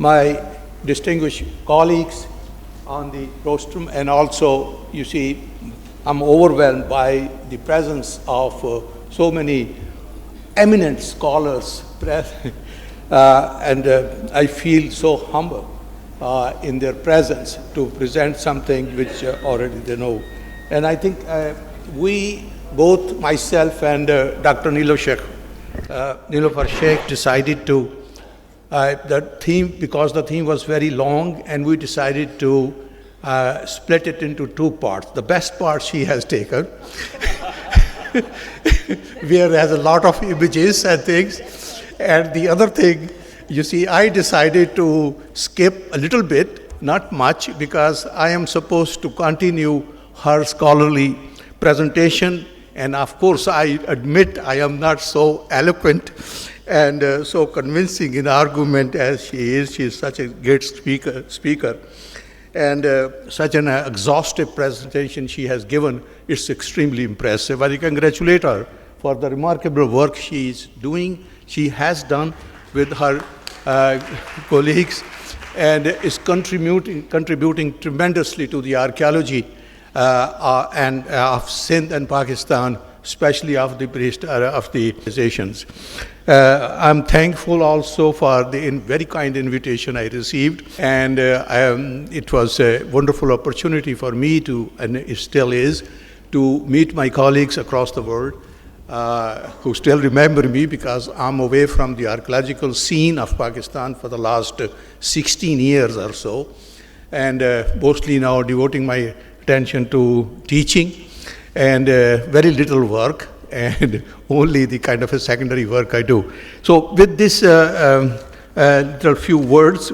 my distinguished colleagues on the rostrum, and also, you see, I'm overwhelmed by the presence of so many eminent scholars, and I feel so humble in their presence to present something which already they know. And I think we, both myself and Dr. Nilofar Sheikh, decided to the theme, because the theme was very long, and we decided to split it into two parts. The best part she has taken, where there's a lot of images and things, and the other thing, you see, I decided to skip a little bit, not much, because I am supposed to continue her scholarly presentation, and of course I admit I am not so eloquent and so convincing in argument as she is. She is such a great speaker, and such an exhaustive presentation she has given. It's extremely impressive. I congratulate her for the remarkable work she is doing, she has done with her colleagues, and is contributing tremendously to the archaeology and of Sindh and Pakistan, especially of the civilizations. I'm thankful also for the very kind invitation I received, and it was a wonderful opportunity for me to, and it still is, to meet my colleagues across the world who still remember me, because I'm away from the archaeological scene of Pakistan for the last 16 years or so, and mostly now devoting my attention to teaching and very little work, and only the kind of a secondary work I do. So with this little few words,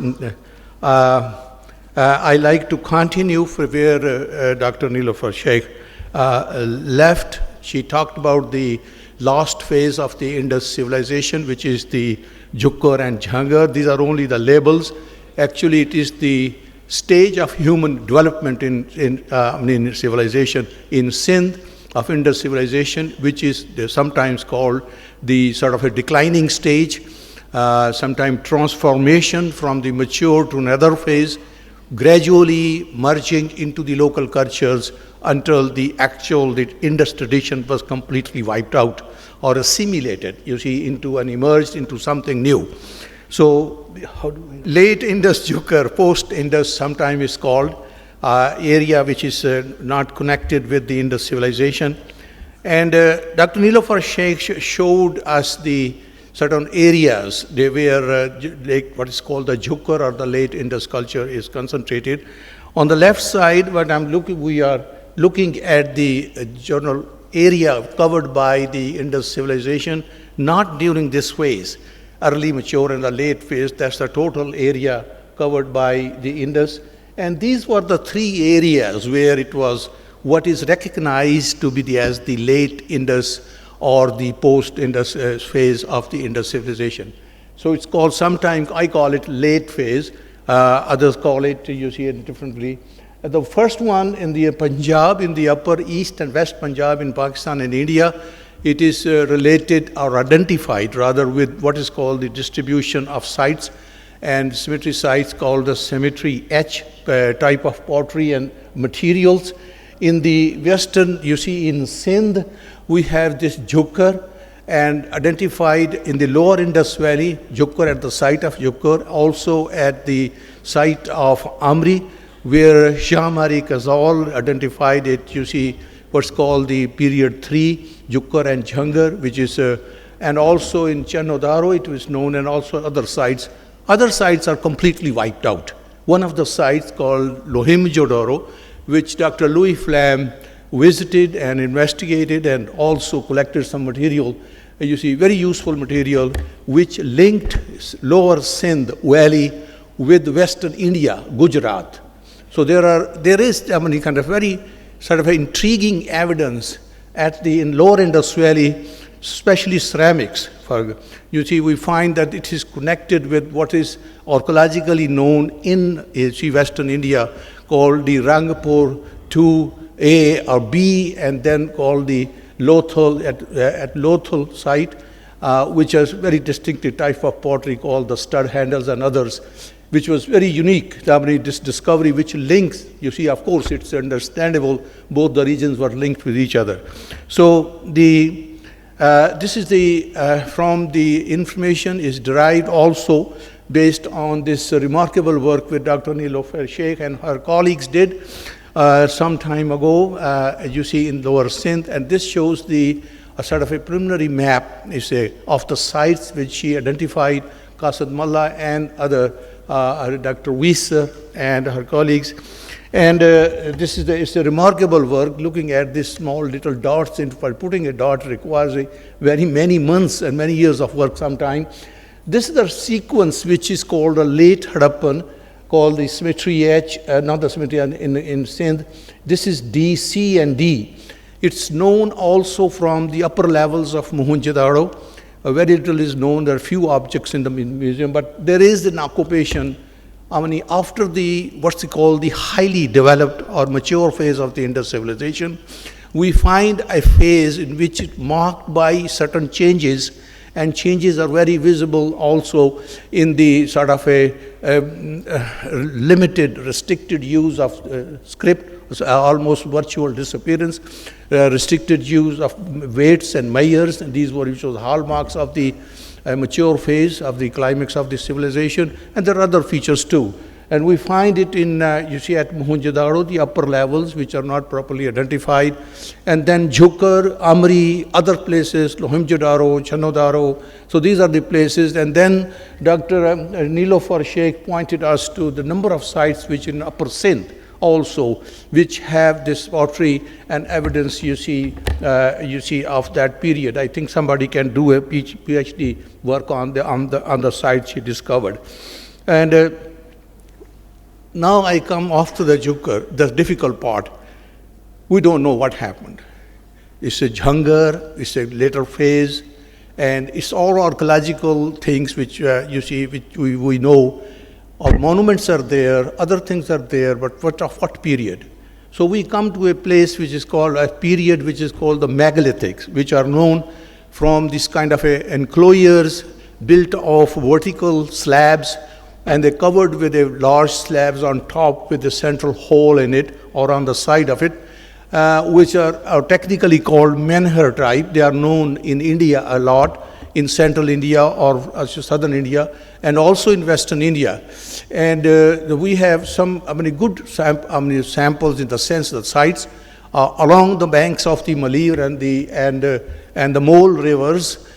I like to continue from where Dr. Nilofar Sheikh left. She talked about the last phase of the Indus civilization, which is the Jukkar and Jhangar. These are only the labels. Actually, it is the stage of human development in civilization in Sindh of Indus civilization, which is sometimes called the sort of a declining stage, sometimes transformation from the mature to another phase, gradually merging into the local cultures until the Indus tradition was completely wiped out or assimilated, you see, into and emerged into something new. So, late Indus Jukkar, post-Indus sometimes is called, area which is not connected with the Indus civilization. And Dr. Nilofar Sheikh showed us the certain areas where what is called the Jukkar or the late Indus culture is concentrated. On the left side, we are looking at the general area covered by the Indus civilization, not during this phase, early, mature, and the late phase. That's the total area covered by the Indus. And these were the three areas where it was what is recognized to be as the late Indus or the post-Indus phase of the Indus civilization. So it's called, sometimes I call it late phase, others call it, you see it differently. The first one in the Punjab, in the upper east and west Punjab in Pakistan and India, it is related or identified rather with what is called the distribution of sites and symmetry sites called the symmetry H type of pottery and materials. In the western, you see in Sindh, we have this Jukkar, and identified in the lower Indus Valley, Jukkar at the site of Jukkar, also at the site of Amri, where Shah-Mari Kazal identified it, you see what's called the period 3, Jukkar and Jhangar, which is, and also in Chanodaro it was known, and also other sites. Other sites are completely wiped out. One of the sites called Lohim-Jodoro, which Dr. Louis Flam visited and investigated and also collected some material, you see, very useful material, which linked lower Sindh Valley with western India, Gujarat. So there is kind of very sort of intriguing evidence in lower Indus Valley, especially ceramics. You see, we find that it is connected with what is archaeologically known in western India, called the Rangpur 2A or B, and then called the Lothal at Lothal site, which is very distinctive type of pottery called the stud handles and others. which was very unique. I mean, this discovery which links, you see, of course, it's understandable, both the regions were linked with each other. So this is from the information is derived also based on this remarkable work with Dr. Nilofer Sheikh and her colleagues did some time ago, you see in Lower Sindh, and this shows a sort of a preliminary map of the sites which she identified, Qasad Mullah and other, Dr. Wieser and her colleagues. And it's a remarkable work looking at these small little dots. Putting a dot requires very many months and many years of work sometime. This is the sequence which is called a late Harappan, called the symmetry H, not the symmetry in Sindh. This is D, C, and D. It's known also from the upper levels of Mohenjo-daro. Very little is known. There are few objects in the museum, but there is an occupation. I mean, after what's called the highly developed or mature phase of the Indus civilization, we find a phase in which it's marked by certain changes, and changes are very visible also in the sort of a limited, restricted use of script, almost virtual disappearance, restricted use of weights and measures, and these were usually hallmarks of the mature phase of the climax of the civilization, and there are other features too. And we find it in, you see at Mohenjo-daro, the upper levels which are not properly identified, and then Jhukar, Amri, other places, Mohenjo-daro, Channodaro. So these are the places. And then Dr. Nilofer Sheikh pointed us to the number of sites which in Upper Sindh also, which have this pottery and evidence you see of that period. I think somebody can do a PhD work on the sites she discovered. And now I come off to the Jhukar, the difficult part. We don't know what happened. It's a Jhangar, it's a later phase, and it's all archaeological things which you see, which we know. Our monuments are there, other things are there, but what period? So we come to a place which is called a period which is called the megalithics, which are known from this kind of enclosures built of vertical slabs, and they're covered with a large slabs on top with a central hole in it or on the side of it, which are technically called menhir type. They are known in India a lot, in central India or southern India, and also in western India. And we have some good samples in the sense that sites along the banks of the Malir and the Mole rivers,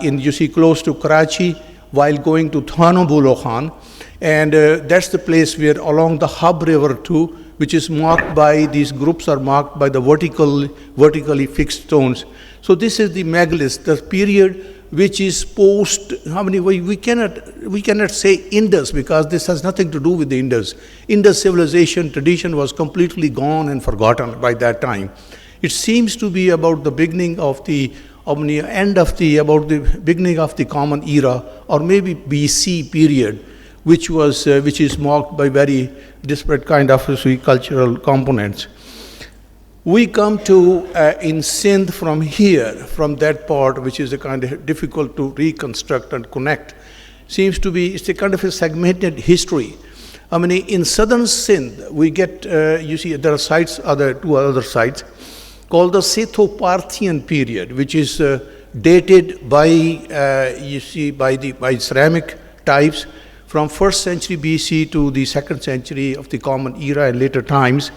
you see close to Karachi, while going to Thano Bulo Khan, and that's the place where along the Hub River too, which is marked by, these groups are marked by the vertically fixed stones. So this is the megalith, the period which is post, we cannot say Indus, because this has nothing to do with the Indus. Indus civilization tradition was completely gone and forgotten by that time. It seems to be about the beginning of the beginning of the Common Era, or maybe BC period, which is marked by very disparate kind of cultural components. We come to in Sindh from here, from that part, which is a kind of difficult to reconstruct and connect. Seems to be, it's a kind of a segmented history. In southern Sindh, we get, you see, there are sites, two other sites, called the Setho-Parthian period, which is dated by, by ceramic types from 1st century BC to the 2nd century of the Common Era and later times.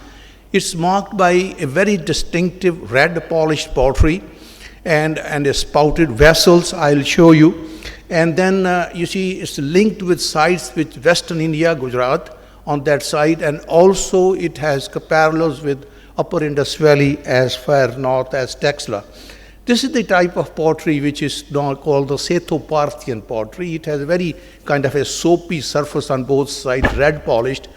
It's marked by a very distinctive red polished pottery and a spouted vessels, I'll show you. And then you see it's linked with sites with Western India, Gujarat on that side, and also it has parallels with Upper Indus Valley as far north as Texla. This is the type of pottery which is now called the Setho-Parthian pottery. It has a very kind of a soapy surface on both sides, red polished,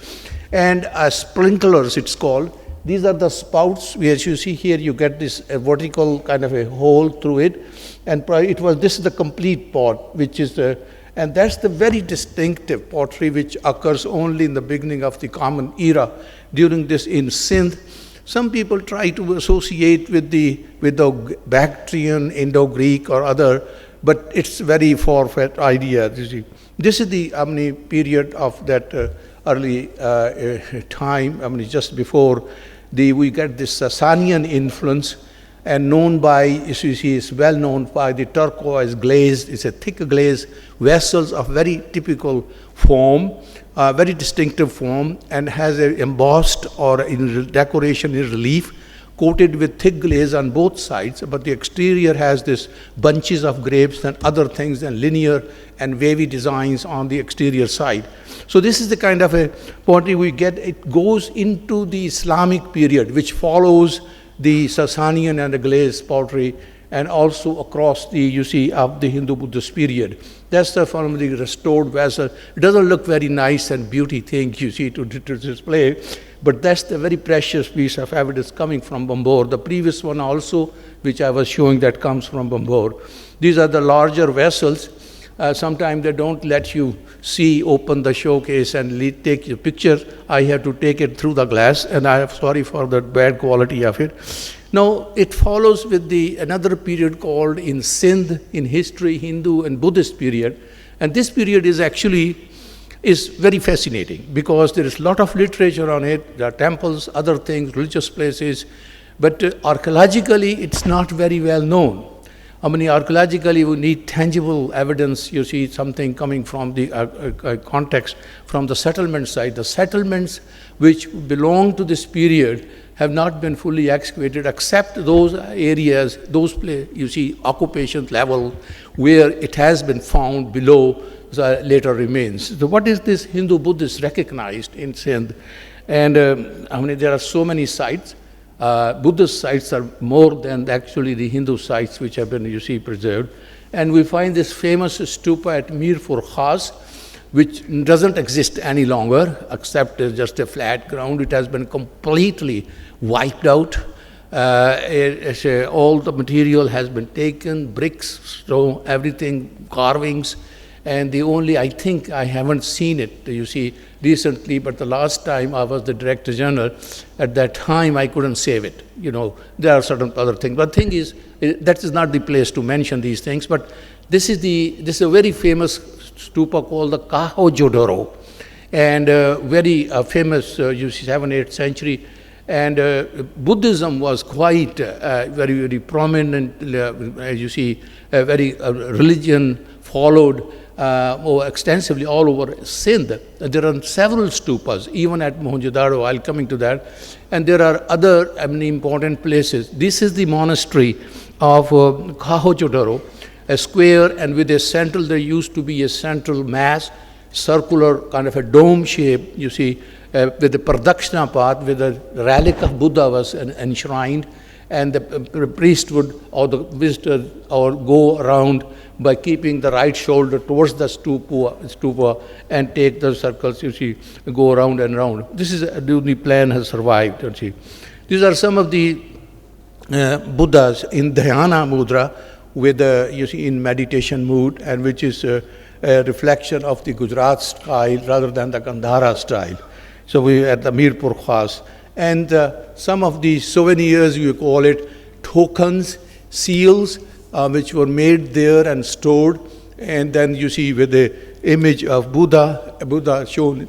and sprinklers it's called. These are the spouts, as you see here, you get this vertical kind of a hole through it, and this is the complete pot, which is and that's the very distinctive pottery which occurs only in the beginning of the Common Era during this in Sindh. Some people try to associate with the Bactrian, Indo-Greek or other, but it's very far-fetched idea. This is the period of that early time, just before we get this Sasanian influence, and known by, you see, is well known by the turquoise glazed, it's a thick glaze vessels of very typical form, very distinctive form, and has a embossed or in decoration in relief, coated with thick glaze on both sides, but the exterior has this bunches of grapes and other things and linear and wavy designs on the exterior side. So this is the kind of a pottery we get. It goes into the Islamic period, which follows the Sasanian and the glazed pottery, and also across the, you see, of the Hindu-Buddhist period. That's the form of the restored vessel. It doesn't look very nice and beauty thing, you see, to display, but that's the very precious piece of evidence coming from Bambor. The previous one also, which I was showing, that comes from Bambor. These are the larger vessels. Sometimes they don't let you open the showcase and take your picture. I have to take it through the glass, and I am sorry for the bad quality of it. Now, it follows with another period called in Sindh, in history, Hindu and Buddhist period. And this period is very fascinating because there is a lot of literature on it. There are temples, other things, religious places, but archaeologically, it's not very well known. Archaeologically, we need tangible evidence, you see, something coming from the context from the settlement side. The settlements which belong to this period have not been fully excavated, except those areas, you see, occupation level, where it has been found below the later remains. So what is this Hindu-Buddhist recognized in Sindh? And there are so many sites. Buddhist sites are more than actually the Hindu sites which have been, you see, preserved. And we find this famous stupa at Mirpur Khas, which doesn't exist any longer, except as just a flat ground. It has been completely wiped out. All the material has been taken, bricks, stone, everything, carvings. And the only, I think, I haven't seen it, you see, recently, but the last time I was the Director General, at that time I couldn't save it. You know, there are certain other things. But the thing is, that is not the place to mention these things, but this is a very famous stupa called the Kaho Jodoro, and very famous, you see, 7th, 8th century. And Buddhism was quite very, very prominent, as you see, very religion followed extensively all over Sindh. There are several stupas, even at Mohenjo-daro. I'll coming to that. And there are other important places. This is the monastery of Kaho Jodoro, a square, and with a central, there used to be a central mass, circular kind of a dome shape, you see, with the pradakshina path, with the relic of Buddha was enshrined, and the priest would, or the visitor, or go around by keeping the right shoulder towards the stupa and take the circles, you see, go around and around. This is the plan has survived, you see. These are some of the Buddhas in Dhyana Mudra, with you see, in meditation mood, and which is a reflection of the Gujarat style rather than the Gandhara style. So we at the Mirpur Khas. And some of the souvenirs, you call it, tokens, seals, which were made there and stored. And then you see with the image of Buddha shown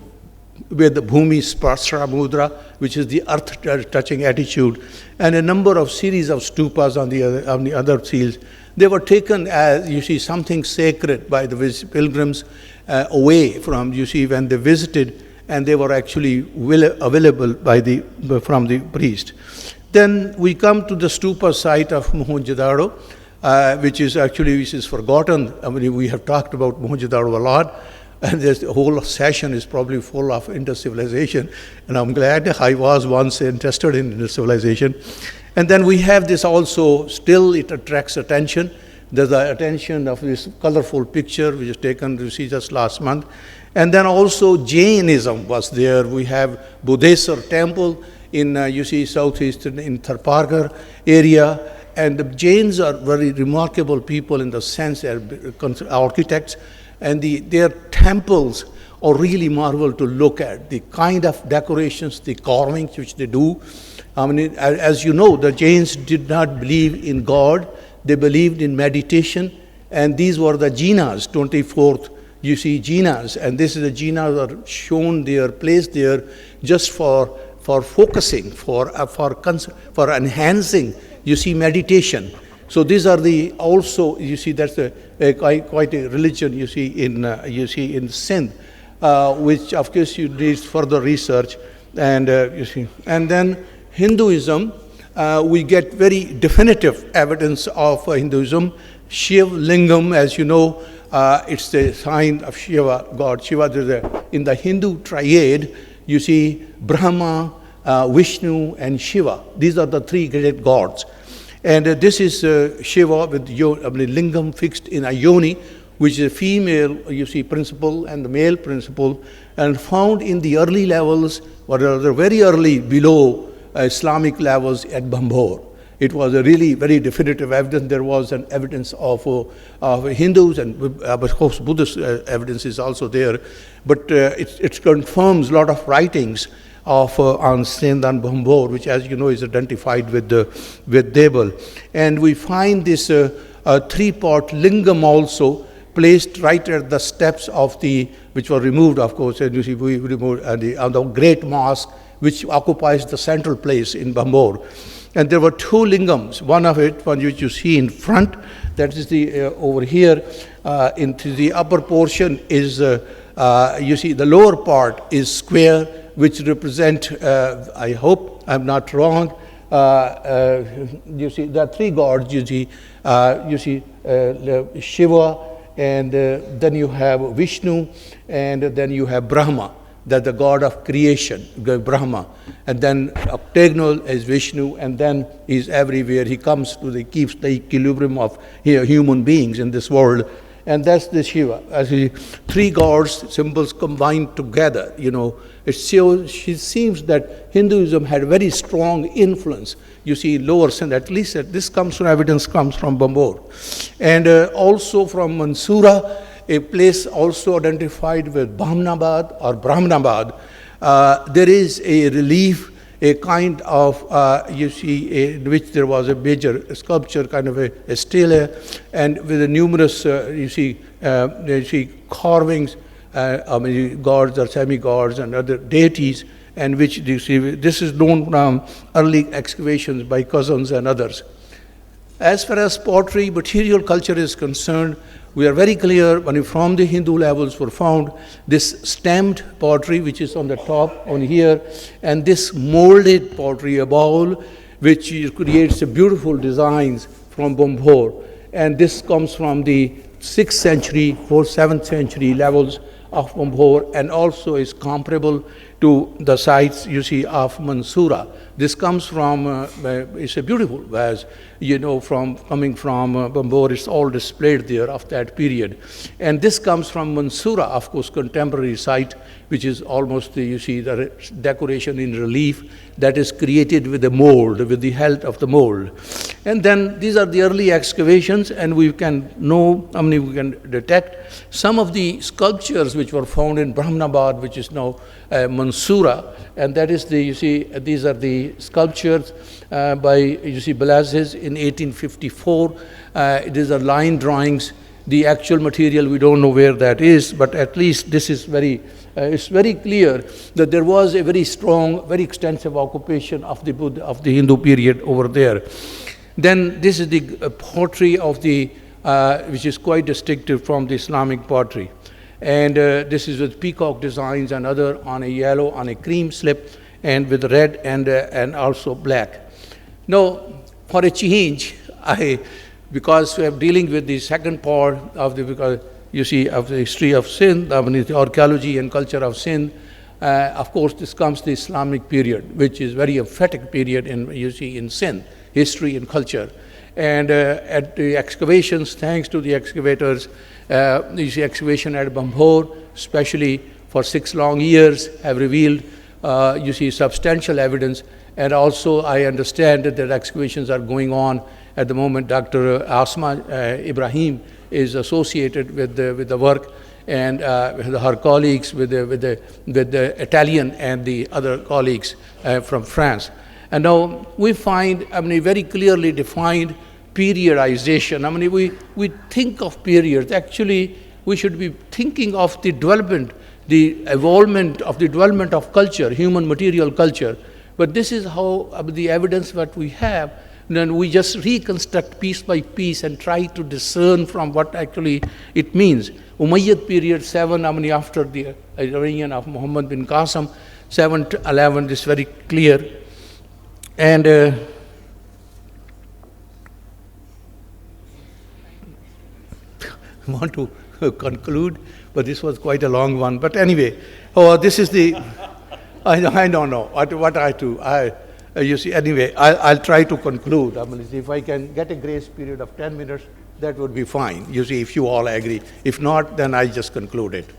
with the Bhumi Sparsha Mudra, which is the earth-touching attitude, and a number of series of stupas on the other seals. They were taken as, you see, something sacred by the pilgrims away from, you see, when they visited, and they were actually available from the priest. Then we come to the stupa site of Mohenjo-daro, which is forgotten. We have talked about Mohenjo-daro a lot, and this whole session is probably full of Indus civilization, and I'm glad I was once interested in Indus civilization. And then we have this also, still it attracts attention. There's the attention of this colorful picture, which is taken, you see, just last month. And then also Jainism was there. We have Buddheswar temple in, you see, southeastern, in Tharparkar area. And the Jains are very remarkable people in the sense they're architects, and their temples are really marvel to look at. The kind of decorations, the carvings which they do. As you know, the Jains did not believe in God. They believed in meditation, and these were the jinas, 24th, you see jinas, and this is the jinas are shown there, placed there just for focusing, for enhancing, you see, meditation. So these are the also, you see, that's quite a religion, you see in Sindh, which of course you need further research, and you see, and then Hinduism, we get very definitive evidence of Hinduism. Shiv Lingam, as you know, it's the sign of Shiva, God Shiva. In the Hindu triad, you see Brahma, Vishnu, and Shiva. These are the three great gods. And this is Shiva with lingam fixed in a yoni, which is a female, you see, principle and the male principle, and found in the early levels, or rather very early below Islamic levels at Bambor. It was a really very definitive evidence. There was an evidence of Hindus, and of course Buddhist evidence is also there, but it confirms a lot of writings of on Sindh and Bambor, which, as you know, is identified with Debel. And we find this three-part lingam also placed right at the steps of which were removed, of course, and you see we removed on the great mosque, which occupies the central place in Bambor. And there were two lingams, one of it, one which you see in front, that is the over here, into the upper portion is, you see, the lower part is square, which represent, I hope I'm not wrong, you see, there are three gods, you see Shiva, and then you have Vishnu, and then you have Brahma, that the god of creation, Brahma, and then octagonal is Vishnu, and then he's everywhere. He comes keeps the equilibrium of human beings in this world, and that's the Shiva. As three gods, symbols combined together, you know. It seems that Hinduism had very strong influence. You see, lower Sindh, at least this evidence comes from Bambor, and also from Mansoura, a place also identified with Bahmanabad or Brahmanabad. There is a relief, a kind of, you see, in which there was a major sculpture, kind of a stele, and with a numerous, you see carvings, gods or semi-gods and other deities, and which you see, this is known from early excavations by Cousins and others. As far as pottery, material culture is concerned, we are very clear when from the Hindu levels were found this stamped pottery, which is on the top on here, and this molded pottery, a bowl, which creates a beautiful designs from Bambor. And this comes from the 6th century, 7th century levels of Bambor, and also is comparable to the sites you see of Mansoura. This comes from, it's a beautiful vase, you know, coming from Bambor. It's all displayed there of that period. And this comes from Mansoura, of course, contemporary site, which is almost, you see, the decoration in relief that is created with the mold, with the help of the mold. And then these are the early excavations, and we can know, we can detect some of the sculptures which were found in Brahmanabad, which is now Mansoura, and that is you see, these are the sculptures by, you see, Belazes in 1854. These are line drawings. The actual material, we don't know where that is, but at least this is it's very clear that there was a very strong, very extensive occupation of the Hindu period over there. Then this is the pottery of which is quite distinctive from the Islamic pottery. And this is with peacock designs and other on a yellow, on a cream slip, and with red and also black. Now, for a change, because we are dealing with the second part of because you see, of the history of Sindh, the archaeology and culture of Sindh, of course, this comes the Islamic period, which is very emphatic period in Sindh, history and culture. And at the excavations, thanks to the excavators, you see, excavation at Bambor, especially for 6 long years, have revealed, you see, substantial evidence. And also, I understand that excavations are going on at the moment. Dr. Asma Ibrahim is associated with the work, and her colleagues with the Italian and the other colleagues from France. And now we find, very clearly defined periodization. We think of periods. Actually, we should be thinking of the development, the evolvement of culture, human material culture. But this is how the evidence that we have. Then we just reconstruct piece by piece and try to discern from what actually it means. Umayyad period 7, after the reign of Muhammad bin Qasim, 7 to 11 is very clear. And I want to conclude, but this was quite a long one. But anyway, this is the, I don't know what I do. You see, anyway, I'll try to conclude. If I can get a grace period of 10 minutes, that would be fine, you see, if you all agree. If not, then I just conclude it.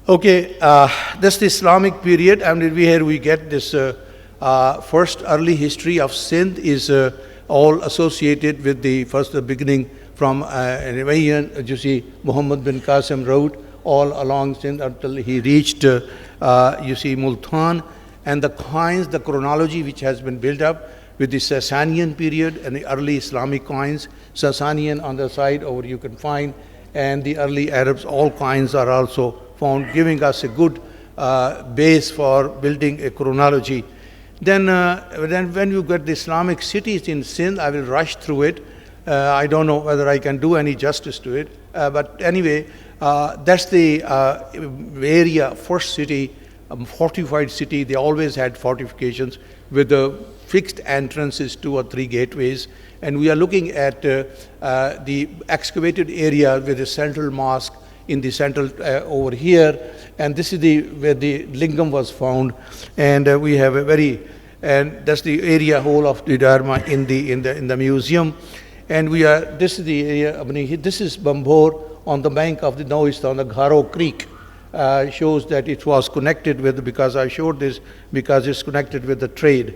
Okay, that's the Islamic period, and here we get this first early history of Sindh is all associated with the beginning from you see, Muhammad bin Qasim wrote all along Sindh until he reached, you see, Multan. And the coins, the chronology which has been built up with the Sasanian period and the early Islamic coins, Sasanian on the side over you can find, and the early Arabs, all coins are also found, giving us a good base for building a chronology. Then when you get the Islamic cities in Sindh, I will rush through it. I don't know whether I can do any justice to it, but anyway, that's the area, first city, fortified city. They always had fortifications with the fixed entrances, 2 or 3 gateways. And we are looking at the excavated area with the central mosque in the central over here. And this is where the lingam was found. And we have a and that's the area whole of the Dharma in the museum. And this is the area, this is Bambor on the bank of the, now it's on the Gharo Creek. Shows that it was connected with, because I showed this, because it's connected with the trade.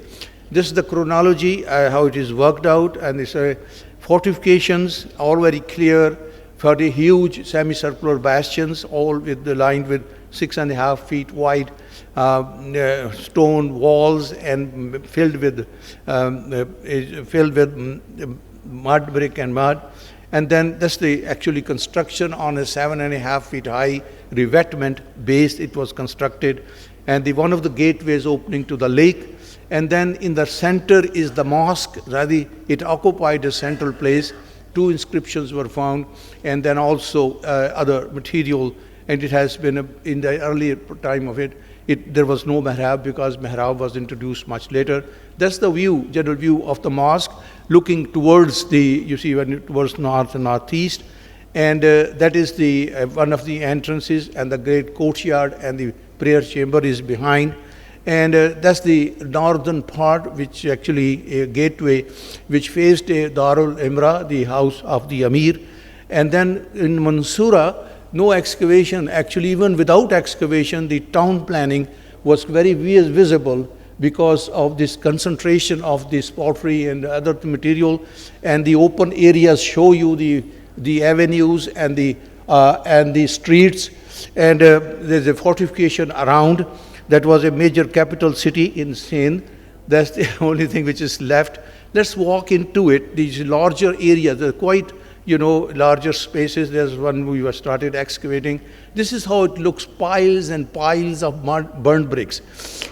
This is the chronology, how it is worked out, and it's fortifications, all very clear, for the huge semicircular bastions, all lined with 6.5 feet wide stone walls and filled with mud, brick and mud. And then that's the actually construction on a 7.5 feet high revetment base. It was constructed, and one of the gateways opening to the lake. And then in the center is the mosque. Rather, it occupied a central place. 2 inscriptions were found, and then also other material. And it has been in the earlier time of it, there was no mihrab, because mihrab was introduced much later. That's the view, general view of the mosque, looking towards towards north and northeast. And that is one of the entrances, and the great courtyard and the prayer chamber is behind. And that's the northern part, which actually a gateway, which faced Darul Imra, the house of the Amir. And then in Mansoura, no excavation, actually even without excavation, the town planning was very visible because of this concentration of this pottery and other material, and the open areas show you the avenues and the streets, and there's a fortification around. That was a major capital city in Sindh. That's the only thing which is left. Let's walk into it. These larger areas, they're quite larger spaces. There's one we started excavating. This is how it looks, piles and piles of mud, burnt bricks.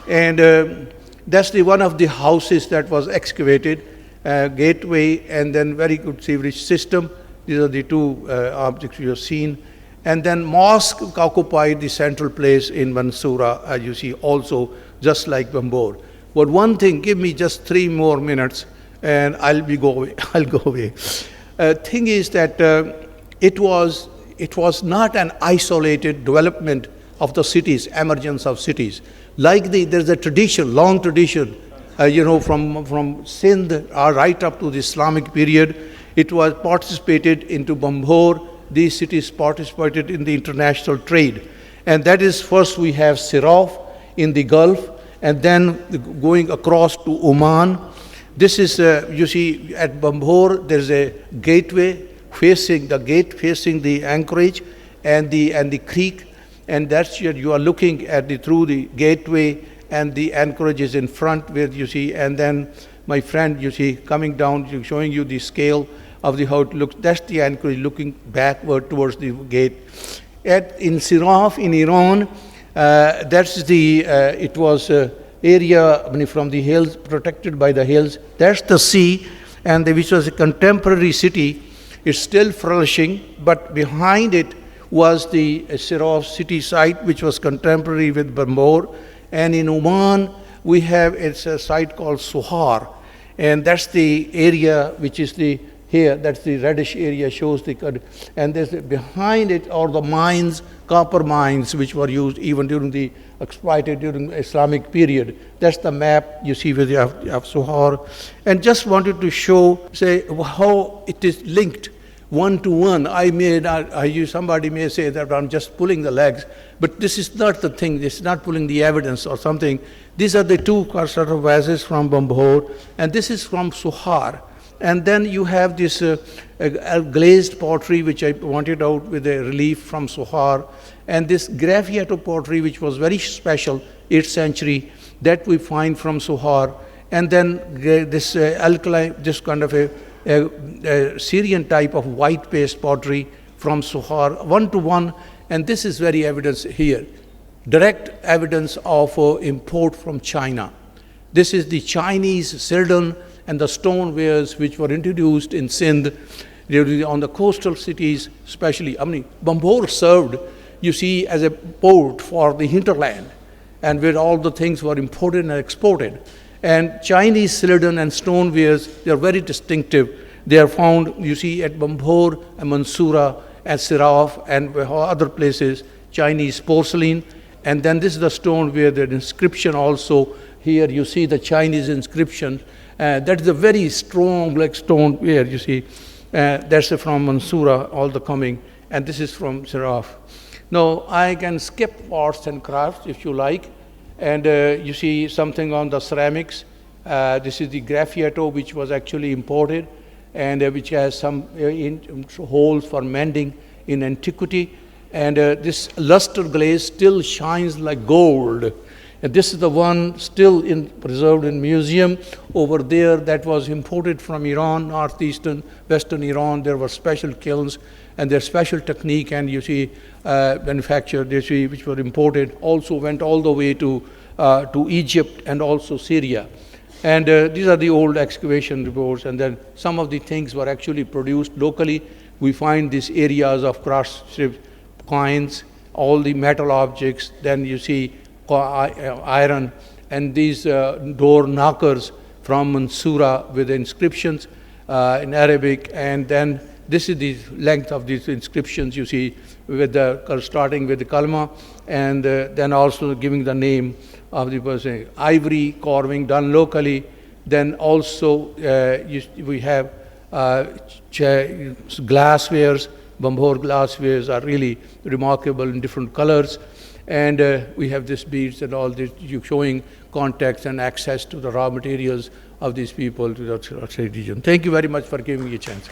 And that's one of the houses that was excavated, gateway, and then very good sewerage system. These are the 2 objects you have seen. And then mosque occupied the central place in Mansoura, as you see, also just like Bambor. But one thing, give me just 3 more minutes, and I'll go away. Thing is that it was not an isolated development of the cities, emergence of cities. Like there's a tradition, long tradition, from Sindh right up to the Islamic period. It was participated into Bambor. These cities participated in the international trade. And that is, first we have Siraf in the Gulf, and then going across to Oman. This is, you see, at Bambor, there's a gateway facing the anchorage and the creek, and that's you are looking at through the gateway, and the anchorage is in front where you see, and then my friend, you see, coming down, showing you the scale of the how it looks. That's the anchorage looking backward towards the gate. In Siraf in Iran, that's the, it was area, I mean, from the hills, protected by the hills. That's the sea, and which was a contemporary city. It's still flourishing, but behind it was the Siraf city site, which was contemporary with Bambor. And in Oman, we have, it's a site called Suhar, and that's the area which is the, here, that's the reddish area, shows the, and there's behind it are the mines, copper mines, which were used even during the, exploited during the Islamic period. That's the map you see with you have Suhar. And just wanted to show, say, how it is linked one to one. Somebody may say that I'm just pulling the legs, but this is not the thing. This is not pulling the evidence or something. These are the two sort of vases from Bambor, and this is from Suhar. And then you have this glazed pottery, which I pointed out with a relief from Suhar, and this graffiato pottery, which was very special, 8th century, that we find from Suhar. And then this alkaline, this kind of a Syrian type of white paste pottery from Suhar, one to one, and this is very evidence here. Direct evidence of import from China. This is the Chinese Sildon and the stonewares which were introduced in Sindh on the coastal cities, especially. I mean, Bambor served, you see, as a port for the hinterland, and where all the things were imported and exported. And Chinese Sildon and stonewares, they are very distinctive. They are found, you see, at Bambor, and Mansoura, at Siraf, and other places, Chinese porcelain. And then this is the stone where the inscription also, here you see the Chinese inscription. That is a very strong like stone where you see, that's from Mansoura, all the coming, and this is from Siraf. Now, I can skip arts and crafts if you like, and you see something on the ceramics. This is the graffiato, which was actually imported, and which has some holes for mending in antiquity. And this luster glaze still shines like gold. And this is the one still preserved in museum over there that was imported from Iran, northeastern, western Iran. There were special kilns and their special technique, and you see manufactured, you see, which were imported, also went all the way to Egypt and also Syria. And these are the old excavation reports, and then some of the things were actually produced locally. We find these areas of cross-strip coins, all the metal objects, then you see iron, and these door knockers from Mansoura with inscriptions in Arabic. And then this is the length of these inscriptions you see, with the starting with the kalma, and then also giving the name of the person. Ivory carving done locally. Then also we have glasswares. Bambor glasswares are really remarkable in different colors. And we have these beads and all this showing contacts and access to the raw materials of these people to the region. Thank you very much for giving me a chance.